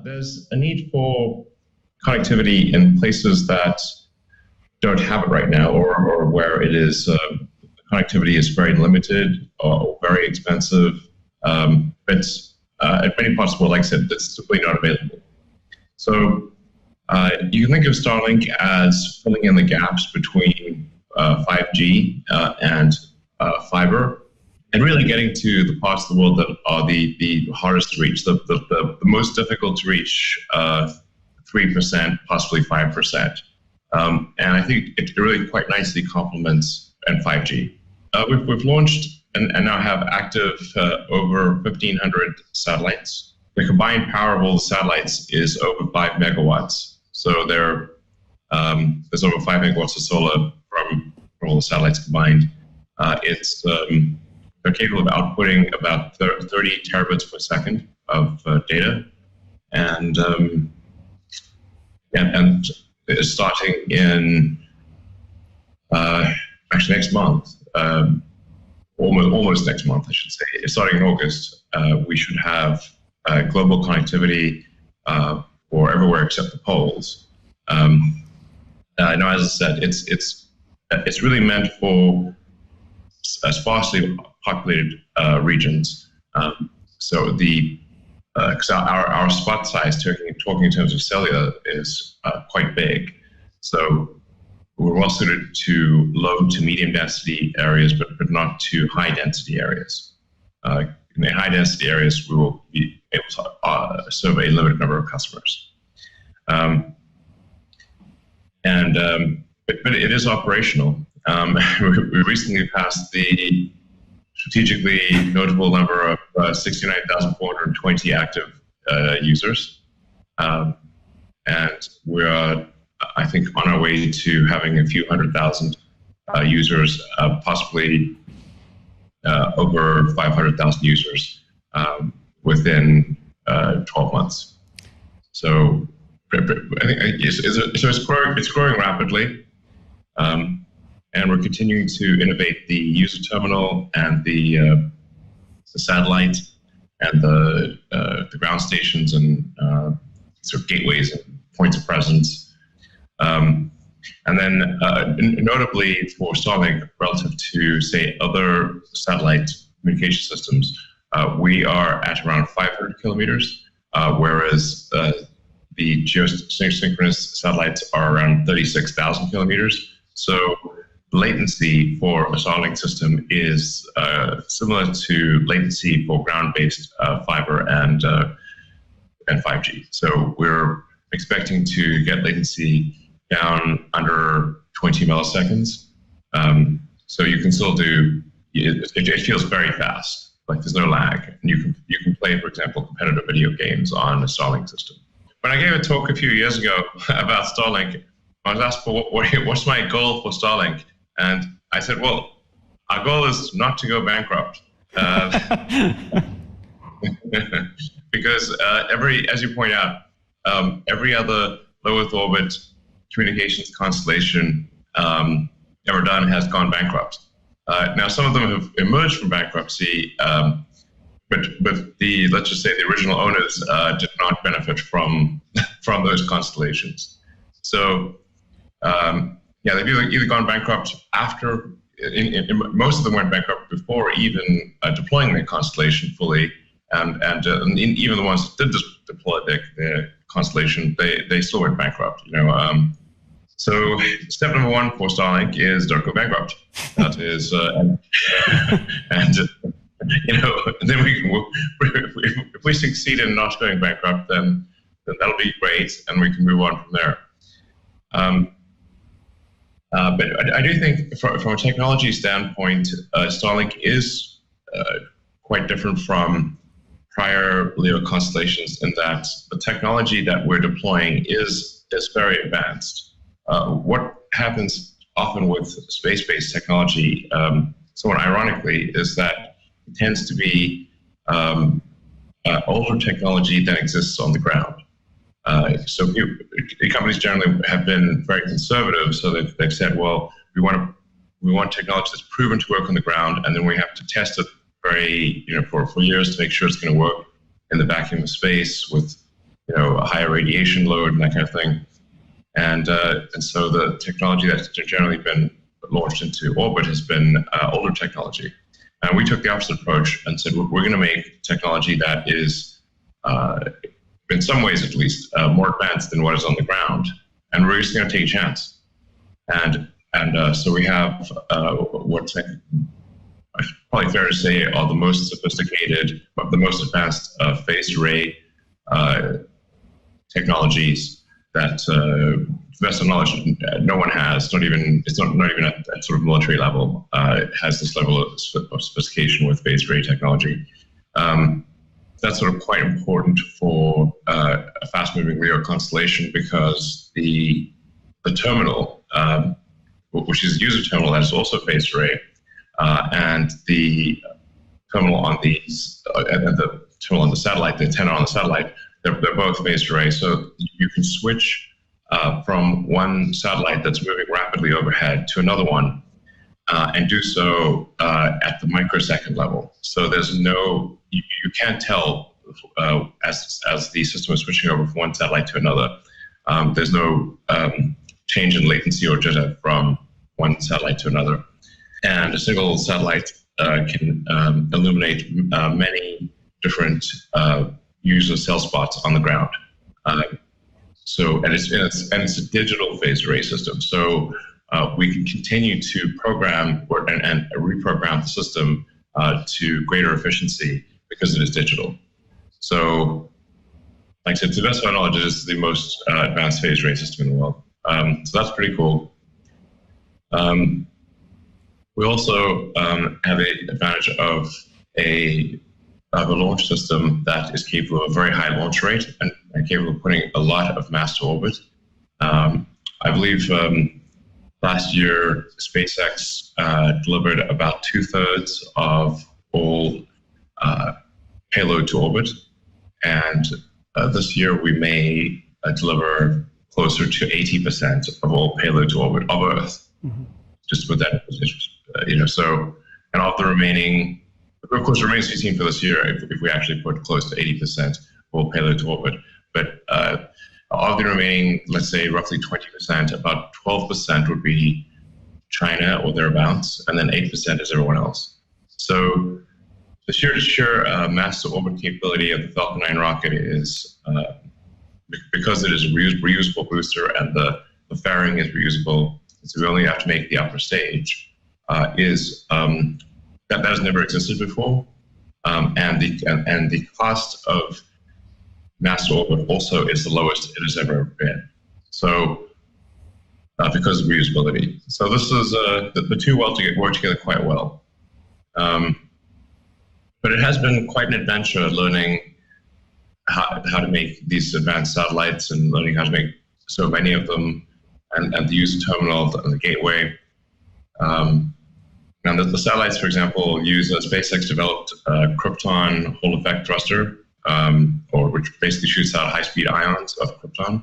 There's a need for connectivity in places that don't have it right now, or where it is connectivity is very limited or very expensive. But in many parts of the world, like I said, it's simply not available. So you can think of Starlink as filling in the gaps between 5G and fiber, and really getting to the parts of the world that are the hardest to reach, the most difficult to reach, 3%, possibly 5%. And I think it really quite nicely complements 5G. We've launched and now have active over 1,500 satellites. The combined power of all the satellites is over 5 megawatts. So there's over 5 megawatts of solar from all the satellites combined. They're capable of outputting about 30 terabits per second of data, and starting in actually next month, almost next month, I should say. Starting in August, we should have global connectivity for everywhere except the poles. Now, as I said, it's really meant for sparsely populated regions. So because our spot size, talking in terms of cellular, is quite big. So we're well suited to low to medium density areas, but not to high density areas. In the high density areas, we will be able to serve a limited number of customers. But it is operational. We recently passed the strategically notable number of 69,420 active users. And we are, I think, on our way to having a few 100,000 users, possibly over 500,000 users within 12 months. So I think it's growing rapidly. And we're continuing to innovate the user terminal and the satellite and the ground stations and sort of gateways and points of presence. And then notably for Starlink, relative to, say, other satellite communication systems, we are at around 500 kilometers, whereas the geosynchronous satellites are around 36,000 kilometers. So latency for a Starlink system is similar to latency for ground-based fiber and 5G. So we're expecting to get latency down under 20 milliseconds. So you can still do it feels very fast. Like there's no lag, and you can play, for example, competitive video games on a Starlink system. When I gave a talk a few years ago about Starlink, I was asked for what's my goal for Starlink. And I said, well, our goal is not to go bankrupt. Because as you point out, every other low Earth orbit communications constellation ever done has gone bankrupt. Now, some of them have emerged from bankruptcy, but let's just say the original owners did not benefit from those constellations. So, yeah, they've either gone bankrupt after, most of them went bankrupt before even deploying their constellation fully, and even the ones that did deploy their constellation, they still went bankrupt. So step number one for Starlink is don't go bankrupt. That is, and then if we succeed in not going bankrupt, then that'll be great, and we can move on from there. But I do think from a technology standpoint, Starlink is quite different from prior LEO constellations in that the technology that we're deploying is very advanced. What happens often with space-based technology, somewhat ironically, is that it tends to be older technology that exists on the ground. So companies generally have been very conservative, so they've said, well, we want technology that's proven to work on the ground, and then we have to test it for years to make sure it's going to work in the vacuum of space with a higher radiation load and that kind of thing. And so the technology that's generally been launched into orbit has been older technology. And we took the opposite approach and said, we're going to make technology that is, in some ways at least, more advanced than what is on the ground. And we're just going to take a chance. And so we have what's probably fair to say are the most sophisticated, the most advanced phased array technologies that, to the best of knowledge, no one has. It's not even at sort of military level. It has this level of sophistication with phased array technology. That's sort of quite important for a fast-moving LEO constellation because the terminal, which is a user terminal that is also phased array, and the terminal on the terminal on the satellite, the antenna on the satellite, they're both phased array. So you can switch from one satellite that's moving rapidly overhead to another one, and do so at the microsecond level. So there's no, you can't tell as the system is switching over from one satellite to another. There's no change in latency or jitter from one satellite to another. And a single satellite can illuminate many different user cell spots on the ground. And it's a digital phased array system. So we can continue to program and reprogram the system to greater efficiency because it is digital. So, like I said, to the best of my knowledge, it is the most advanced phased array system in the world. So that's pretty cool. We also have the advantage of a launch system that is capable of a very high launch rate and capable of putting a lot of mass to orbit. I believe last year, SpaceX delivered about 2/3 of all payload to orbit. And this year, we may deliver closer to 80% of all payload to orbit of Earth. Mm-hmm. Just to put that in position, so, and of the remaining, of course, it remains to be seen for this year if we actually put close to 80% of all payload to orbit. But of the remaining, let's say roughly 20%, about 12% would be China or thereabouts, and then 8% is everyone else. So the sheer mass to orbit capability of the Falcon 9 rocket is, because it is a reusable booster and the fairing is reusable, so we only have to make the upper stage, that has never existed before, and the cost of mass to orbit also is the lowest it has ever been. So because of reusability, so this is the two work together quite well. But it has been quite an adventure learning how to make these advanced satellites and learning how to make so many of them, and the user terminal and the gateway. And the satellites, for example, use a SpaceX developed Krypton Hall effect thruster, which basically shoots out high-speed ions of Krypton.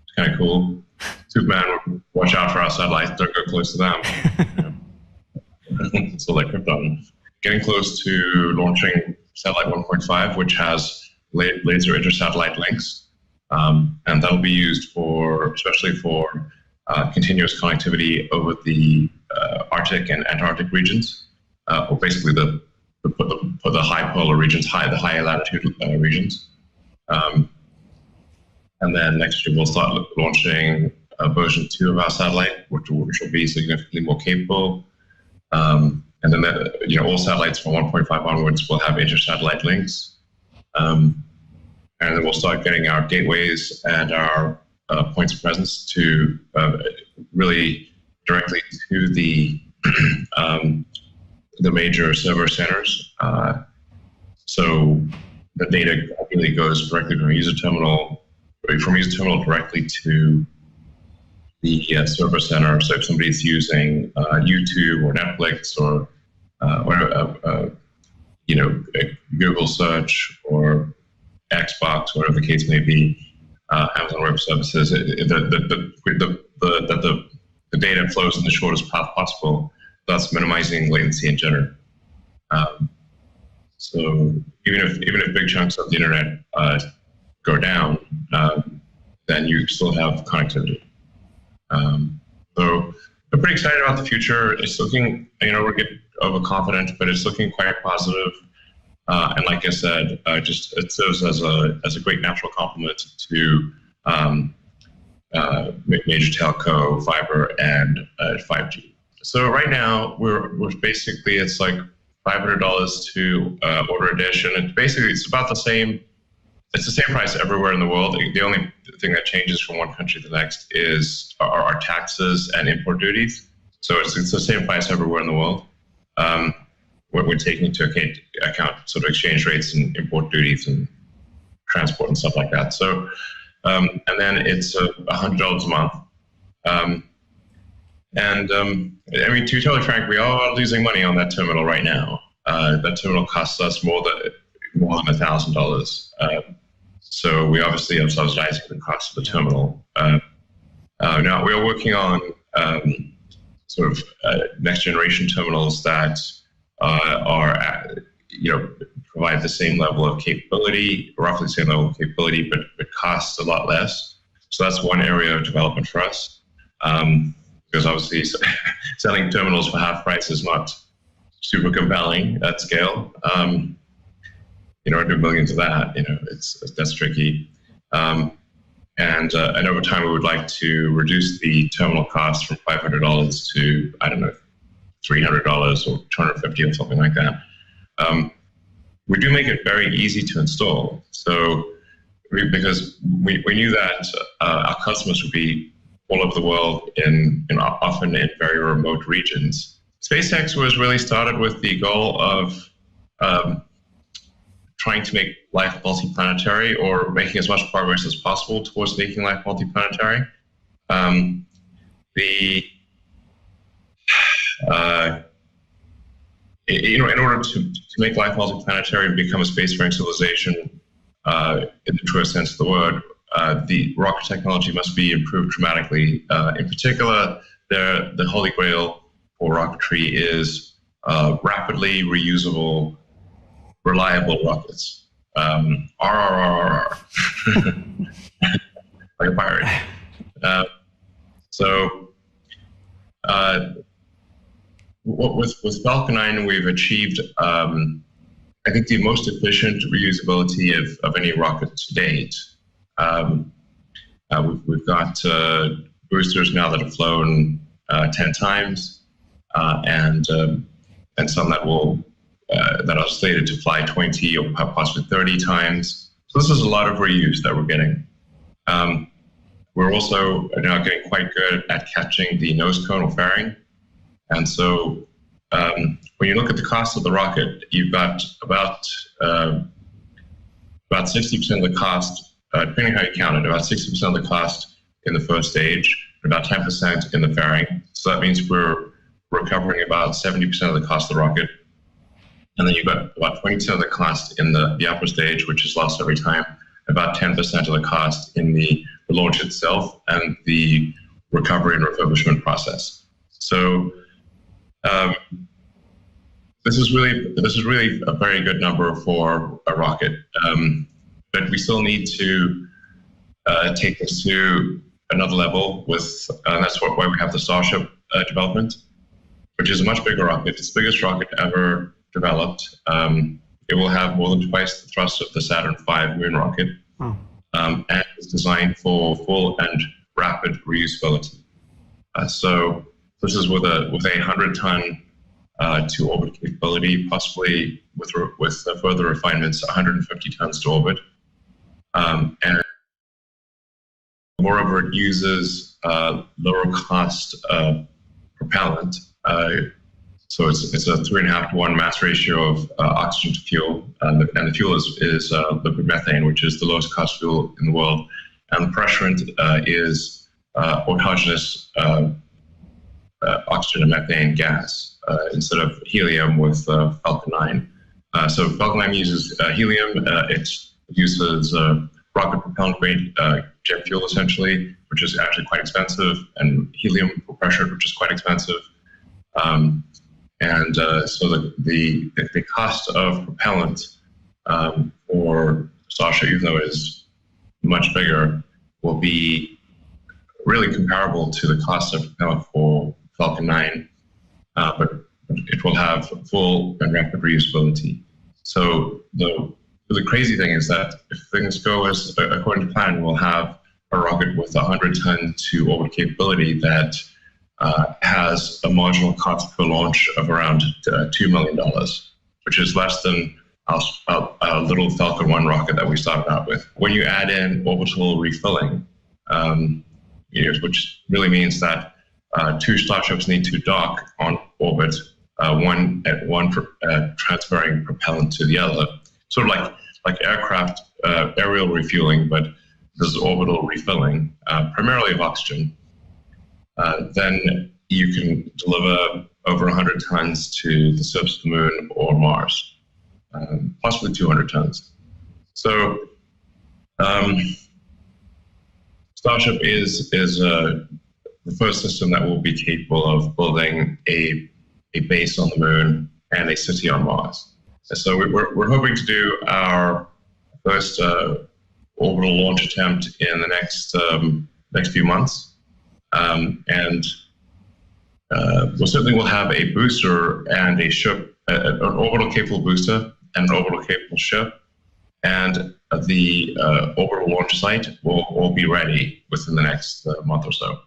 It's kind of cool. Superman, watch out for our satellites, don't go close to them. So like Krypton. Getting close to launching satellite 1.5, which has laser inter-satellite links. And that'll be used especially for continuous connectivity over the Arctic and Antarctic regions, or basically the high polar regions, the high latitude regions. And then next year we'll start launching version 2 of our satellite, which will be significantly more capable. And then all satellites from 1.5 onwards will have inter-satellite links. And then we'll start getting our gateways and our points of presence to really directly to the major server centers. So the data really goes directly from user terminal directly to the server center. So if somebody's using YouTube or Netflix or Google search or Xbox, whatever the case may be, Amazon Web Services, the data flows in the shortest path possible, thus minimizing latency and jitter. So even if big chunks of the internet go down, then you still have connectivity. So I'm pretty excited about the future. It's looking, we're getting overconfident, but it's looking quite positive. And like I said, just it serves as a great natural complement to major telco, fiber, and 5G. So right now we're basically, it's like $500 to order a dish, and it's about the same. It's the same price everywhere in the world. The only thing that changes from one country to the next is our taxes and import duties. So it's the same price everywhere in the world. We're taking into account sort of exchange rates and import duties and transport and stuff like that. So, and then it's $100 a month. I mean, to be totally frank, we are losing money on that terminal right now. That terminal costs us more than $1,000. So we obviously are subsidizing the cost of the terminal. Now we are working on sort of next generation terminals that provide the same level of capability, roughly the same level of capability, but costs a lot less. So that's one area of development for us. Because obviously selling terminals for half price is not super compelling at scale. Do millions of that, that's tricky. And over time, we would like to reduce the terminal cost from $500 to, I don't know, $300 or $250 or something like that. We do make it very easy to install. So because we knew that our customers would be all over the world, often in very remote regions. SpaceX was really started with the goal of trying to make life multiplanetary, or making as much progress as possible towards making life multiplanetary. In order to make life multiplanetary and become a spacefaring civilization, in the truest sense of the word, the rocket technology must be improved dramatically. In particular, the holy grail for rocketry is rapidly reusable, reliable rockets. RRRR. Like a pirate. With Falcon 9, we've achieved, I think, the most efficient reusability of any rocket to date. We've got boosters now that have flown 10 times, and some that are slated to fly 20 or possibly 30 times. So this is a lot of reuse that we're getting. We're also now getting quite good at catching the nose cone or fairing. And so when you look at the cost of the rocket, you've got about 60% of the cost, depending how you count it, about 60% of the cost in the first stage, about 10% in the fairing. So that means we're recovering about 70% of the cost of the rocket. And then you've got about 20% of the cost in the upper stage, which is lost every time, about 10% of the cost in the launch itself and the recovery and refurbishment process. So this is really a very good number for a rocket, but we still need to take this to another level with, that's why we have the Starship development, which is a much bigger rocket. It's the biggest rocket ever developed. It will have more than twice the thrust of the Saturn V moon rocket, and it's designed for full and rapid reusability. So this is with a 100-ton to orbit capability, possibly with further refinements, 150 tons to orbit. And moreover, it uses lower cost propellant. So it's a 3.5 to 1 mass ratio of oxygen to fuel, and the fuel is liquid methane, which is the lowest cost fuel in the world. And the pressurant is autogenous oxygen and methane gas instead of helium with Falcon 9. So Falcon 9 uses helium. It uses rocket propellant grade jet fuel essentially, which is actually quite expensive, and helium for pressure, which is quite expensive. So the cost of propellant for Starship, even though it is much bigger, will be really comparable to the cost of propellant for Falcon 9, but it will have full and rapid reusability. So the crazy thing is that if things go as according to plan, we'll have a rocket with 100-ton to orbit capability that has a marginal cost per launch of around $2 million, which is less than our little Falcon 1 rocket that we started out with. When you add in orbital refilling, which really means that 2 starships need to dock on orbit, one transferring propellant to the other, sort of like aircraft aerial refueling, but this is orbital refilling, primarily of oxygen. Then you can deliver over 100 tons to the surface of the moon or Mars, possibly 200 tons. So Starship is the first system that will be capable of building a base on the moon and a city on Mars. So we're hoping to do our first orbital launch attempt in the next few months, and we'll certainly will have a booster and a ship, an orbital capable booster and an orbital capable ship, and the orbital launch site will all be ready within the next month or so.